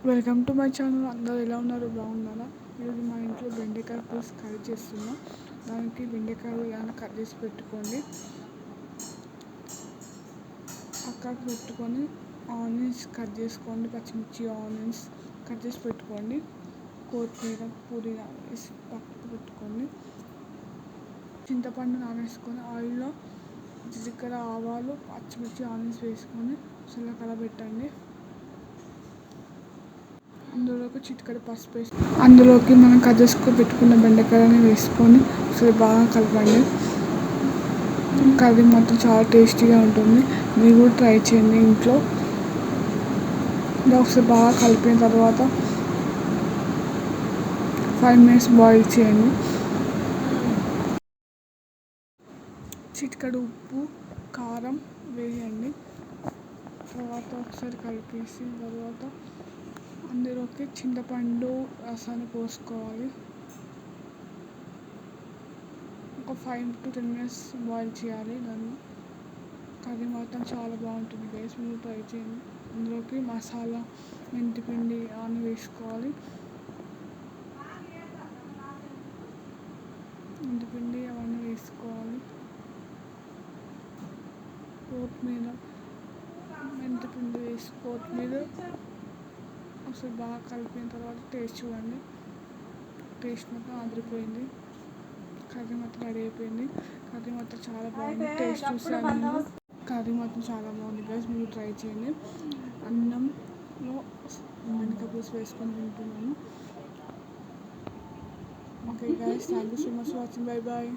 Welcome to my channel. అందరూ ఎలా ఉన్నారు? బాగున్నారా? ఈరోజు మా ఇంట్లో బెండకాయ పులుసు కర్రీ చేస్తున్నాం. దానికి బెండకాయలు ఏమైనా కట్ చేసి పెట్టుకోండి. పక్కకు పెట్టుకొని ఆనియన్స్ కట్ చేసుకోండి. పచ్చిమిర్చి ఆనియన్స్ కట్ చేసి పెట్టుకోండి. కొత్తిమీర పుదీనా వేసి పక్కకు పెట్టుకోండి. చింతపండు నానేసుకొని ఆయిల్లో జీలకర్ర ఆవాలు పచ్చిమిర్చి ఆనియన్స్ వేసుకొని చల్లగా పెట్టండి. అందులోకి చిటికెడు పసుపు వేసి అందులోకి మనం కట్ చేసుకొని పెట్టుకున్న బెండకాయలని వేసుకొని ఒకసారి బాగా కలపండి. కర్రీ మొత్తం చాలా టేస్టీగా ఉంటుంది. మీరు కూడా ట్రై చేయండి ఇంట్లో. ఒకసారి బాగా కలిపిన తర్వాత 5 minutes బాయిల్ చేయండి. చిటికెడు ఉప్పు కారం వేయండి. తర్వాత ఒకసారి కలిపేసిన తర్వాత అందులోకి చింతపండు రసాన్ని పోసుకోవాలి. ఒక 5 to 10 minutes బాయిల్ చేయాలి. దాన్ని కర్రీ మాత్రం చాలా బాగుంటుంది గైస్, మీరు ట్రై చేయండి. అందులోకి మసాలా మెంతిపిండి అని వేసుకోవాలి. మెంతిపిండి అవన్నీ వేసుకోవాలి. కొత్తిమీర మెంతిపిండి వేసి కొత్తిమీర ఒకసారి బాగా కలిపిన తర్వాత టేస్ట్ చూడండి. టేస్ట్ మొత్తం అదిరిపోయింది. కర్రీ మొత్తం రెడీ అయిపోయింది. కర్రీ మొత్తం చాలా బాగుంది. టేస్ట్ చూసాను. కర్రీ మొత్తం చాలా బాగుంది గైస్, మీరు ట్రై చేయండి. అన్నంలో బెండకాయ పులుసు వేసుకొని తింటున్నాను. Okay guys, thank you so much for watching. Bye bye.